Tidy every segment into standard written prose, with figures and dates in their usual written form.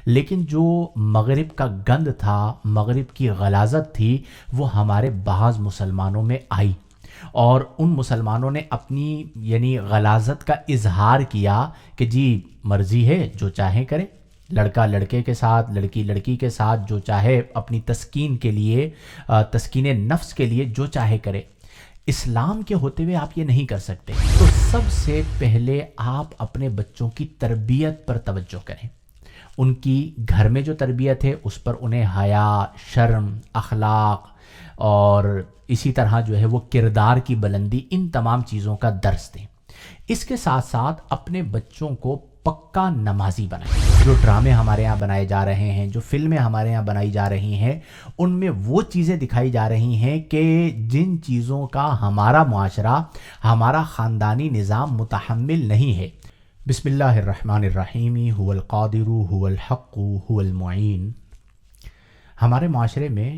لیکن جو مغرب کا گند تھا، مغرب کی غلاظت تھی، وہ ہمارے بعض مسلمانوں میں آئی، اور ان مسلمانوں نے اپنی غلاظت کا اظہار کیا کہ جی مرضی ہے جو چاہیں کرے، لڑکا لڑکے کے ساتھ، لڑکی لڑکی کے ساتھ، جو چاہے اپنی تسکین کے لیے، تسکین نفس کے لیے جو چاہے کرے۔ اسلام کے ہوتے ہوئے آپ یہ نہیں کر سکتے۔ تو سب سے پہلے آپ اپنے بچوں کی تربیت پر توجہ کریں، ان کی گھر میں جو تربیت ہے اس پر انہیں حیا، شرم، اخلاق اور اسی طرح جو ہے وہ کردار کی بلندی، ان تمام چیزوں کا درس دیں۔ اس کے ساتھ ساتھ اپنے بچوں کو پکا نمازی بنائیں۔ جو ڈرامے ہمارے ہاں بنائے جا رہے ہیں، جو فلمیں ہمارے ہاں بنائی جا رہی ہیں، ان میں وہ چیزیں دکھائی جا رہی ہیں کہ جن چیزوں کا ہمارا معاشرہ، ہمارا خاندانی نظام متحمل نہیں ہے۔ بسم اللہ الرحمن الرحیم، هو القادر هو الحق هو المعین۔ ہمارے معاشرے میں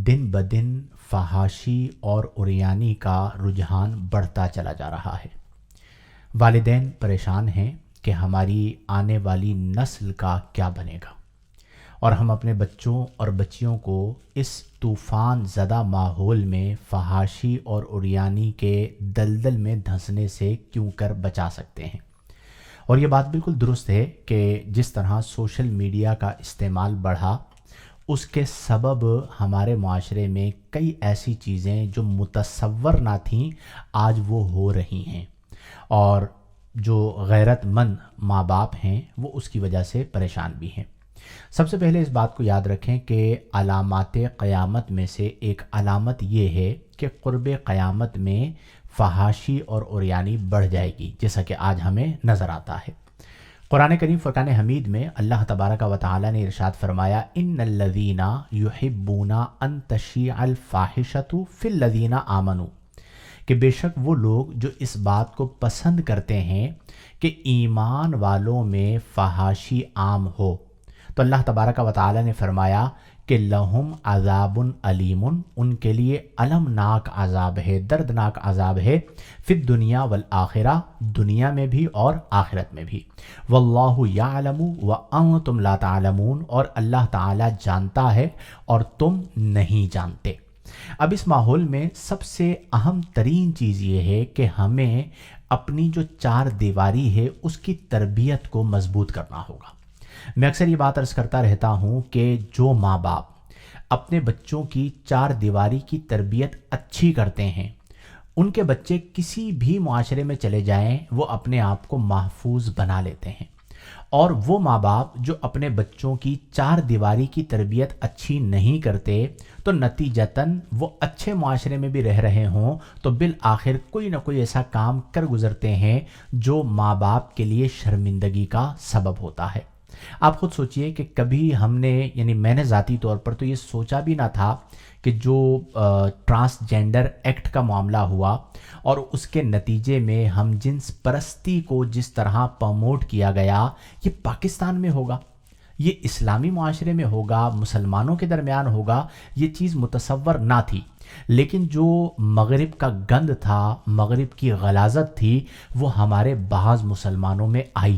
دن بدن فحاشی اور عریانی کا رجحان بڑھتا چلا جا رہا ہے۔ والدین پریشان ہیں کہ ہماری آنے والی نسل کا کیا بنے گا، اور ہم اپنے بچوں اور بچیوں کو اس طوفان زدہ ماحول میں فحاشی اور عریانی کے دلدل میں دھنسنے سے کیوں کر بچا سکتے ہیں۔ اور یہ بات بالکل درست ہے کہ جس طرح سوشل میڈیا کا استعمال بڑھا، اس کے سبب ہمارے معاشرے میں کئی ایسی چیزیں جو متصور نہ تھیں آج وہ ہو رہی ہیں، اور جو غیرت مند ماں باپ ہیں وہ اس کی وجہ سے پریشان بھی ہیں۔ سب سے پہلے اس بات کو یاد رکھیں کہ علامات قیامت میں سے ایک علامت یہ ہے کہ قرب قیامت میں فحاشی اور عریانی بڑھ جائے گی، جیسا کہ آج ہمیں نظر آتا ہے۔ قرآن کریم فرقان حمید میں اللہ تبارک و تعالی نے ارشاد فرمایا، ان الذین یحبون ان تشیع الفاحشۃ فی الذین آمنوا، کہ بے شک وہ لوگ جو اس بات کو پسند کرتے ہیں کہ ایمان والوں میں فحاشی عام ہو، تو اللہ تبارک و تعالی نے فرمایا کہ لہم عذاب علیم، ان کے لیے المناک عذاب ہے، دردناک عذاب ہے، فی الدنیا والآخرہ، دنیا میں بھی اور آخرت میں بھی، واللہ یعلم وانتم لا تعلمون، اور اللہ تعالی جانتا ہے اور تم نہیں جانتے۔ اب اس ماحول میں سب سے اہم ترین چیز یہ ہے کہ ہمیں اپنی جو چار دیواری ہے اس کی تربیت کو مضبوط کرنا ہوگا۔ میں اکثر یہ بات عرض کرتا رہتا ہوں کہ جو ماں باپ اپنے بچوں کی چار دیواری کی تربیت اچھی کرتے ہیں، ان کے بچے کسی بھی معاشرے میں چلے جائیں وہ اپنے آپ کو محفوظ بنا لیتے ہیں۔ اور وہ ماں باپ جو اپنے بچوں کی چار دیواری کی تربیت اچھی نہیں کرتے، تو نتیجتاً وہ اچھے معاشرے میں بھی رہ رہے ہوں تو بالآخر کوئی نہ کوئی ایسا کام کر گزرتے ہیں جو ماں باپ کے لیے شرمندگی کا سبب ہوتا ہے۔ آپ خود سوچئے کہ کبھی ہم نے میں نے ذاتی طور پر تو یہ سوچا بھی نہ تھا کہ جو ٹرانسجینڈر ایکٹ کا معاملہ ہوا اور اس کے نتیجے میں ہم جنس پرستی کو جس طرح پروموٹ کیا گیا، یہ پاکستان میں ہوگا، یہ اسلامی معاشرے میں ہوگا، مسلمانوں کے درمیان ہوگا، یہ چیز متصور نہ تھی۔ لیکن جو مغرب کا گند تھا، مغرب کی غلاظت تھی، وہ ہمارے بعض مسلمانوں میں آئی،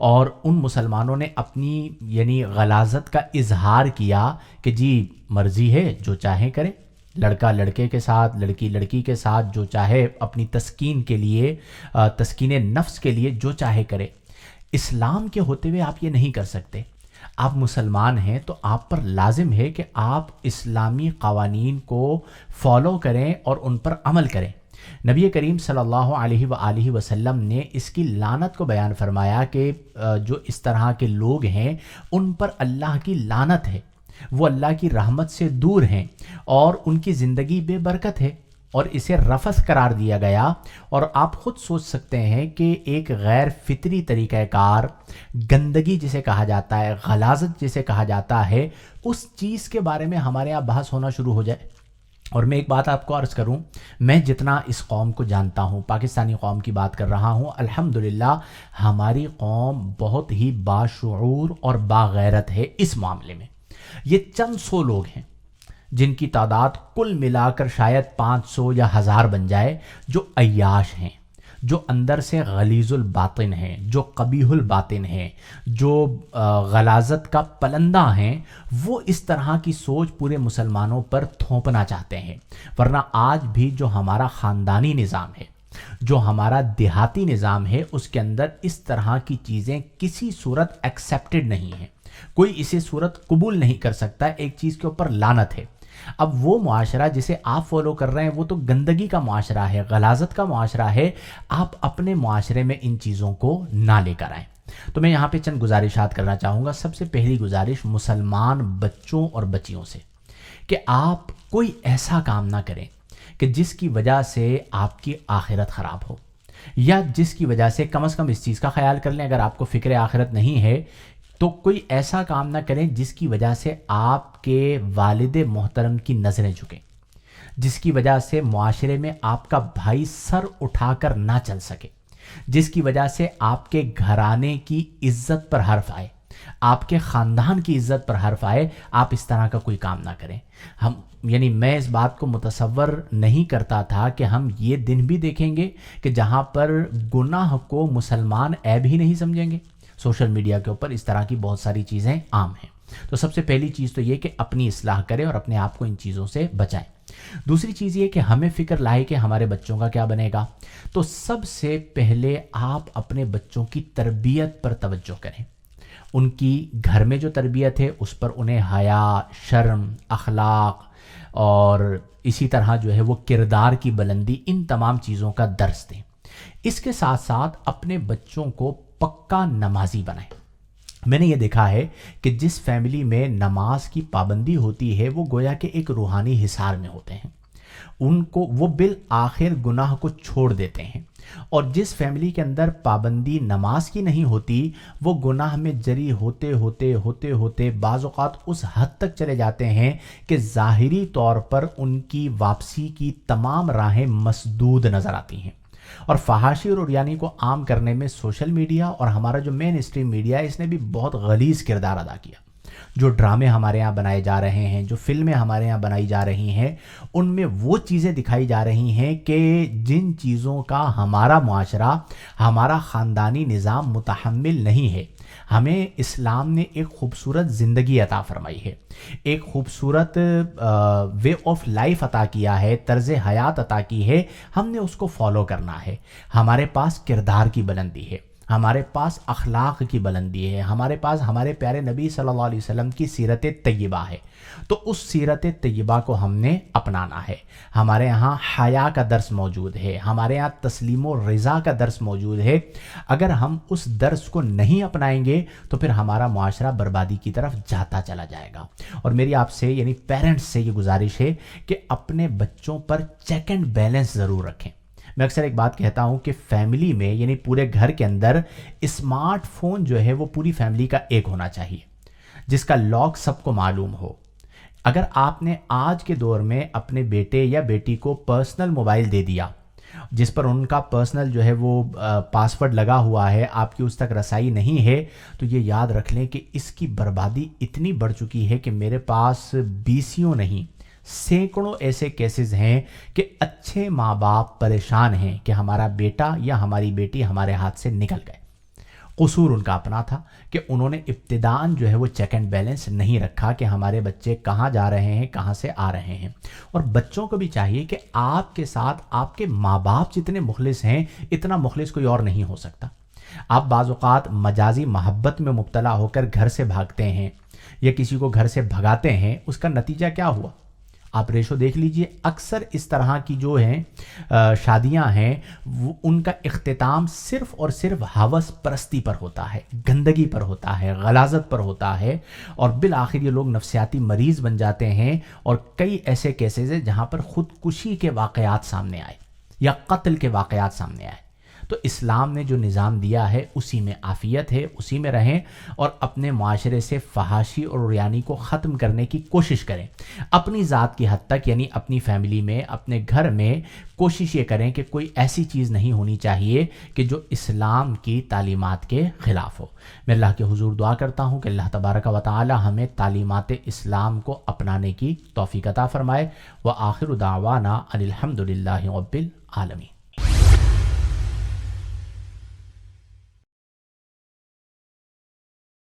اور ان مسلمانوں نے اپنی غلاظت کا اظہار کیا کہ جی مرضی ہے جو چاہیں کرے، لڑکا لڑکے کے ساتھ، لڑکی لڑکی کے ساتھ، جو چاہے اپنی تسکین کے لیے، تسکین نفس کے لیے جو چاہے کرے۔ اسلام کے ہوتے ہوئے آپ یہ نہیں کر سکتے۔ آپ مسلمان ہیں تو آپ پر لازم ہے کہ آپ اسلامی قوانین کو فالو کریں اور ان پر عمل کریں۔ نبی کریم صلی اللہ علیہ وآلہ وسلم نے اس کی لعنت کو بیان فرمایا کہ جو اس طرح کے لوگ ہیں ان پر اللہ کی لعنت ہے، وہ اللہ کی رحمت سے دور ہیں اور ان کی زندگی بے برکت ہے، اور اسے رفث قرار دیا گیا۔ اور آپ خود سوچ سکتے ہیں کہ ایک غیر فطری طریقہ کار، گندگی جسے کہا جاتا ہے، غلاظت جسے کہا جاتا ہے، اس چیز کے بارے میں ہمارے یہاں بحث ہونا شروع ہو جائے۔ اور میں ایک بات آپ کو عرض کروں، میں جتنا اس قوم کو جانتا ہوں، پاکستانی قوم کی بات کر رہا ہوں، الحمدللہ ہماری قوم بہت ہی باشعور اور باغیرت ہے اس معاملے میں۔ یہ چند سو لوگ ہیں جن کی تعداد کل ملا کر شاید 500 یا 1000 بن جائے، جو عیاش ہیں، جو اندر سے غلیظ الباطن ہیں، جو قبیح الباطن ہیں، جو غلاظت کا پلندہ ہیں، وہ اس طرح کی سوچ پورے مسلمانوں پر تھوپنا چاہتے ہیں۔ ورنہ آج بھی جو ہمارا خاندانی نظام ہے، جو ہمارا دیہاتی نظام ہے، اس کے اندر اس طرح کی چیزیں کسی صورت ایکسیپٹڈ نہیں ہیں، کوئی اسے صورت قبول نہیں کر سکتا، ایک چیز کے اوپر لعنت ہے۔ اب وہ معاشرہ جسے آپ فالو کر رہے ہیں وہ تو گندگی کا معاشرہ ہے، غلاظت کا معاشرہ ہے، آپ اپنے معاشرے میں ان چیزوں کو نہ لے کر آئیں۔ تو میں یہاں پہ چند گزارشات کرنا چاہوں گا۔ سب سے پہلی گزارش مسلمان بچوں اور بچیوں سے، کہ آپ کوئی ایسا کام نہ کریں کہ جس کی وجہ سے آپ کی آخرت خراب ہو، یا جس کی وجہ سے کم از کم اس چیز کا خیال کر لیں، اگر آپ کو فکر آخرت نہیں ہے تو کوئی ایسا کام نہ کریں جس کی وجہ سے آپ کے والد محترم کی نظریں جھکیں، جس کی وجہ سے معاشرے میں آپ کا بھائی سر اٹھا کر نہ چل سکے، جس کی وجہ سے آپ کے گھرانے کی عزت پر حرف آئے، آپ کے خاندان کی عزت پر حرف آئے۔ آپ اس طرح کا کوئی کام نہ کریں۔ میں اس بات کو متصور نہیں کرتا تھا کہ ہم یہ دن بھی دیکھیں گے کہ جہاں پر گناہ کو مسلمان عیب ہی نہیں سمجھیں گے۔ سوشل میڈیا کے اوپر اس طرح کی بہت ساری چیزیں عام ہیں۔ تو سب سے پہلی چیز تو یہ کہ اپنی اصلاح کریں اور اپنے آپ کو ان چیزوں سے بچائیں۔ دوسری چیز یہ کہ ہمیں فکر لائے کہ ہمارے بچوں کا کیا بنے گا۔ تو سب سے پہلے آپ اپنے بچوں کی تربیت پر توجہ کریں۔ ان کی گھر میں جو تربیت ہے اس پر انہیں حیا، شرم، اخلاق اور اسی طرح جو ہے وہ کردار کی بلندی، ان تمام چیزوں کا درس دیں۔ اس کے ساتھ ساتھ اپنے بچوں کو پکا نمازی بنائیں۔ میں نے یہ دیکھا ہے کہ جس فیملی میں نماز کی پابندی ہوتی ہے وہ گویا کہ ایک روحانی حصار میں ہوتے ہیں، ان کو وہ بالآخر گناہ کو چھوڑ دیتے ہیں، اور جس فیملی کے اندر پابندی نماز کی نہیں ہوتی وہ گناہ میں جری ہوتے ہوتے ہوتے ہوتے بعض اوقات اس حد تک چلے جاتے ہیں کہ ظاہری طور پر ان کی واپسی کی تمام راہیں مسدود نظر آتی ہیں۔ اور فحاشی اور عریانی کو عام کرنے میں سوشل میڈیا اور ہمارا جو مین اسٹریم میڈیا ہے اس نے بھی بہت غلیظ کردار ادا کیا۔ جو ڈرامے ہمارے ہاں بنائے جا رہے ہیں، جو فلمیں ہمارے ہاں بنائی جا رہی ہیں، ان میں وہ چیزیں دکھائی جا رہی ہیں کہ جن چیزوں کا ہمارا معاشرہ، ہمارا خاندانی نظام متحمل نہیں ہے۔ ہمیں اسلام نے ایک خوبصورت زندگی عطا فرمائی ہے، ایک خوبصورت وے آف لائف عطا کیا ہے، طرز حیات عطا کی ہے، ہم نے اس کو فالو کرنا ہے۔ ہمارے پاس کردار کی بلندی ہے، ہمارے پاس اخلاق کی بلندی ہے، ہمارے پاس ہمارے پیارے نبی صلی اللہ علیہ وسلم کی سیرت طیبہ ہے، تو اس سیرت طیبہ کو ہم نے اپنانا ہے۔ ہمارے ہاں حیا کا درس موجود ہے، ہمارے ہاں تسلیم و رضا کا درس موجود ہے۔ اگر ہم اس درس کو نہیں اپنائیں گے تو پھر ہمارا معاشرہ بربادی کی طرف جاتا چلا جائے گا۔ اور میری آپ سے پیرنٹس سے یہ گزارش ہے کہ اپنے بچوں پر چیک اینڈ بیلنس ضرور رکھیں۔ میں اکثر ایک بات کہتا ہوں کہ فیملی میں پورے گھر کے اندر اسمارٹ فون جو ہے وہ پوری فیملی کا ایک ہونا چاہیے، جس کا لاک سب کو معلوم ہو۔ اگر آپ نے آج کے دور میں اپنے بیٹے یا بیٹی کو پرسنل موبائل دے دیا جس پر ان کا پرسنل جو ہے وہ پاسورڈ لگا ہوا ہے، آپ کی اس تک رسائی نہیں ہے، تو یہ یاد رکھ لیں کہ اس کی بربادی اتنی بڑھ چکی ہے کہ میرے پاس بیسیوں نہیں سینکڑوں ایسے کیسز ہیں کہ اچھے ماں باپ پریشان ہیں کہ ہمارا بیٹا یا ہماری بیٹی ہمارے ہاتھ سے نکل گئے۔ قصور ان کا اپنا تھا کہ انہوں نے ابتداءً جو ہے وہ چیک اینڈ بیلنس نہیں رکھا کہ ہمارے بچے کہاں جا رہے ہیں، کہاں سے آ رہے ہیں۔ اور بچوں کو بھی چاہیے کہ آپ کے ساتھ آپ کے ماں باپ جتنے مخلص ہیں اتنا مخلص کوئی اور نہیں ہو سکتا۔ آپ بعض اوقات مجازی محبت میں مبتلا ہو کر گھر سے بھاگتے ہیں یا کسی کو گھر سے بھگاتے ہیں، اس کا نتیجہ کیا ہوا؟ آپ ریشو دیکھ لیجئے، اکثر اس طرح کی جو ہیں شادیاں ہیں وہ ان کا اختتام صرف اور صرف ہوس پرستی پر ہوتا ہے، گندگی پر ہوتا ہے، غلاظت پر ہوتا ہے، اور بالآخر یہ لوگ نفسیاتی مریض بن جاتے ہیں۔ اور کئی ایسے کیسز ہیں جہاں پر خودکشی کے واقعات سامنے آئے یا قتل کے واقعات سامنے آئے۔ تو اسلام نے جو نظام دیا ہے اسی میں عافیت ہے، اسی میں رہیں اور اپنے معاشرے سے فحاشی اور عریانی کو ختم کرنے کی کوشش کریں۔ اپنی ذات کی حد تک، یعنی اپنی فیملی میں، اپنے گھر میں کوشش یہ کریں کہ کوئی ایسی چیز نہیں ہونی چاہیے کہ جو اسلام کی تعلیمات کے خلاف ہو۔ میں اللہ کے حضور دعا کرتا ہوں کہ اللہ تبارک و تعالی ہمیں تعلیمات اسلام کو اپنانے کی توفیق عطا فرمائے۔ وآخر دعوانا ان الحمد للہ رب العالمین۔